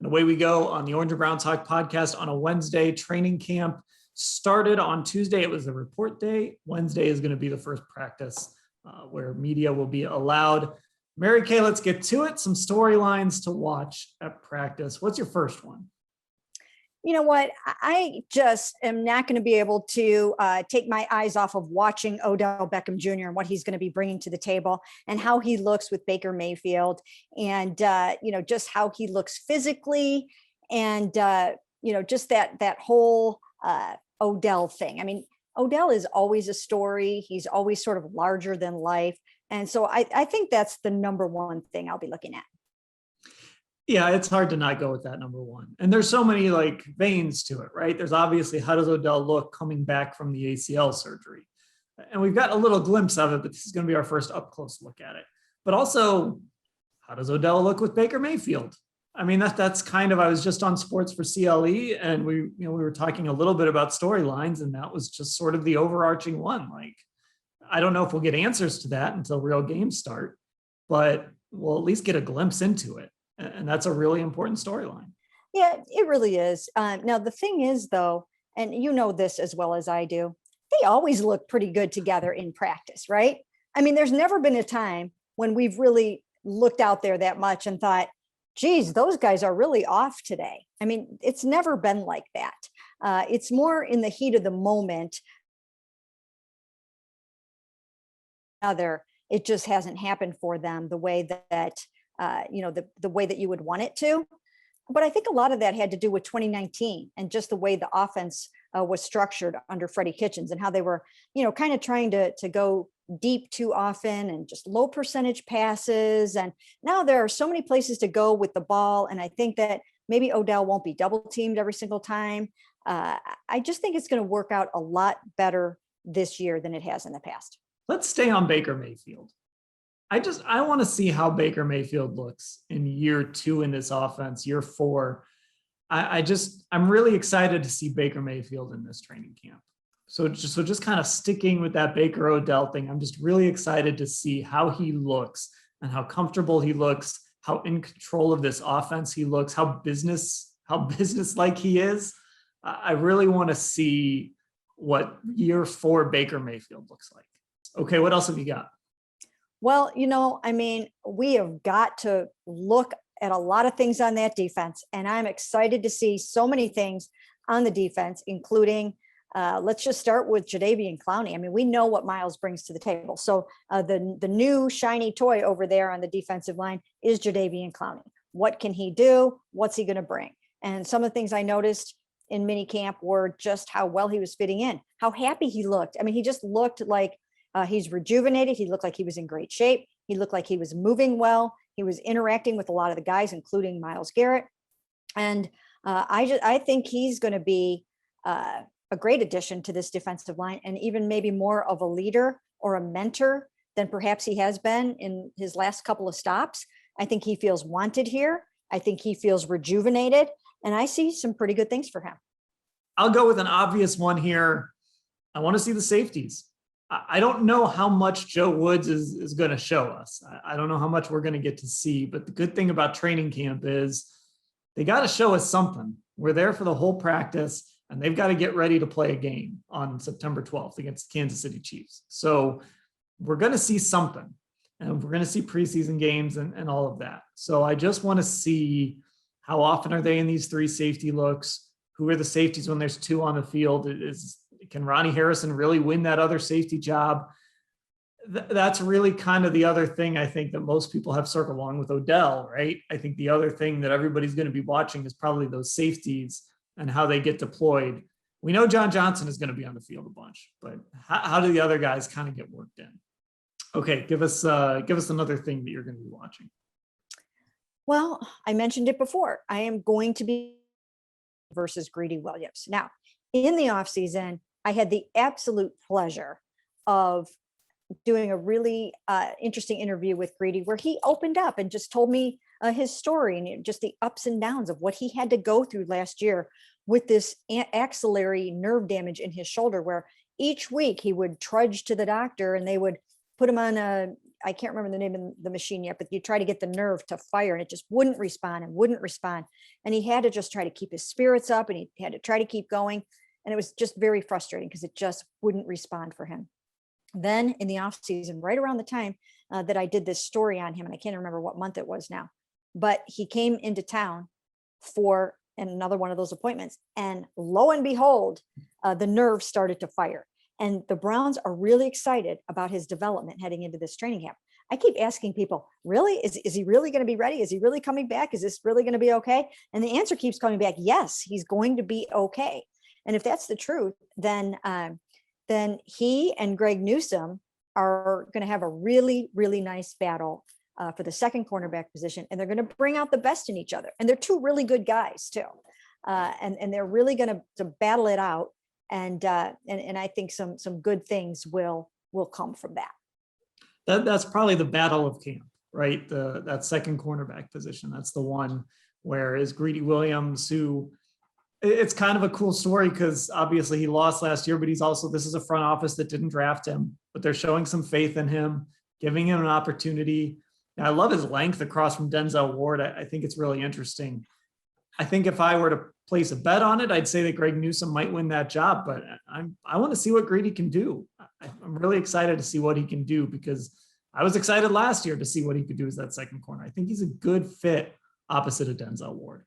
And away we go on the Orange and Brown Talk podcast on a Wednesday. Training camp started on Tuesday. It was the report day. Wednesday is going to be the first practice where media will be allowed. Mary Kay, let's get to it. Some storylines to watch at practice. What's your first one? You know what? I just am not going to be able to take my eyes off of watching Odell Beckham Jr. and what he's going to be bringing to the table and how he looks with Baker Mayfield and, just how he looks physically and, just that whole Odell thing. I mean, Odell is always a story. He's always sort of larger than life. And so I think that's the number one thing I'll be looking at. Yeah, it's hard to not go with that number one. And there's so many veins to it, right? There's obviously, how does Odell look coming back from the ACL surgery? And we've got a little glimpse of it, but this is going to be our first up close look at it. But also, how does Odell look with Baker Mayfield? I mean, that's kind of, I was just on Sports for CLE and we were talking a little bit about storylines, and that was just sort of the overarching one. I don't know if we'll get answers to that until real games start, but we'll at least get a glimpse into it. And that's a really important storyline. Yeah, it really is. Now, the thing is, though, and you know this as well as I do, they always look pretty good together in practice, right? I mean, there's never been a time when we've really looked out there that much and thought, geez, those guys are really off today. I mean, it's never been like that. It's more in the heat of the moment. It just hasn't happened for them the way that the way that you would want it to. But I think a lot of that had to do with 2019 and just the way the offense was structured under Freddie Kitchens and how they were, kind of trying to go deep too often and just low percentage passes. And now there are so many places to go with the ball. And I think that maybe Odell won't be double teamed every single time. I just think it's going to work out a lot better this year than it has in the past. Let's stay on Baker Mayfield. I want to see how Baker Mayfield looks in year 2 in this offense, year 4. I'm really excited to see Baker Mayfield in this training camp. So just kind of sticking with that Baker Odell thing, I'm just really excited to see how he looks and how comfortable he looks, how in control of this offense he looks, how business-like he is. I really want to see what year 4 Baker Mayfield looks like. Okay, what else have you got? Well, we have got to look at a lot of things on that defense, and I'm excited to see so many things on the defense, including, let's just start with Jadeveon Clowney. I mean, we know what Miles brings to the table. So the new shiny toy over there on the defensive line is Jadeveon Clowney. What can he do? What's he going to bring? And some of the things I noticed in minicamp were just how well he was fitting in, how happy he looked. I mean, he just looked like he's rejuvenated. He looked like he was in great shape. He looked like he was moving well. He was interacting with a lot of the guys, including Myles Garrett. And I think he's going to be a great addition to this defensive line, and even maybe more of a leader or a mentor than perhaps he has been in his last couple of stops. I think he feels wanted here. I think he feels rejuvenated, and I see some pretty good things for him. I'll go with an obvious one here. I want to see the safeties. I don't know how much Joe Woods is going to show us. I don't know how much we're going to get to see, but the good thing about training camp is they got to show us something. We're there for the whole practice, and they've got to get ready to play a game on September 12th against the Kansas City Chiefs. So we're going to see something, and we're going to see preseason games and all of that. So I just want to see how often are they in these 3 safety looks? Who are the safeties when there's 2 on the field? Can Ronnie Harrison really win that other safety job? That's really kind of the other thing I think that most people have circled along with Odell, right? I think the other thing that everybody's going to be watching is probably those safeties and how they get deployed. We know John Johnson is going to be on the field a bunch, but how do the other guys kind of get worked in? Okay, give us another thing that you're going to be watching. Well, I mentioned it before. I am going to be versus Greedy Williams. Now, in the offseason, I had the absolute pleasure of doing a really interesting interview with Greedy, where he opened up and just told me his story and just the ups and downs of what he had to go through last year with this axillary nerve damage in his shoulder, where each week he would trudge to the doctor and they would put him on a I can't remember the name of the machine yet, but you try to get the nerve to fire and it just wouldn't respond and wouldn't respond. And he had to just try to keep his spirits up and he had to try to keep going. And it was just very frustrating because it just wouldn't respond for him. Then in the off season, right around the time that I did this story on him, and I can't remember what month it was now, but he came into town for another one of those appointments. And lo and behold, the nerve started to fire. And the Browns are really excited about his development heading into this training camp. I keep asking people, really? Is he really going to be ready? Is he really coming back? Is this really going to be okay? And the answer keeps coming back, yes, he's going to be okay. And if that's the truth, then he and Greg Newsome are going to have a really, really nice battle for the second cornerback position. And they're going to bring out the best in each other. And they're two really good guys too. And they're really going to battle it out. And I think some good things will come from that. That's probably the battle of camp, right? That second cornerback position. That's the one where is Greedy Williams, who it's kind of a cool story because obviously he lost last year, but this is a front office that didn't draft him, but they're showing some faith in him, giving him an opportunity. And I love his length across from Denzel Ward. I think it's really interesting. I think if I were to place a bet on it, I'd say that Greg Newsome might win that job, but I want to see what Greedy can do. I'm really excited to see what he can do because I was excited last year to see what he could do as that second corner. I think he's a good fit opposite of Denzel Ward.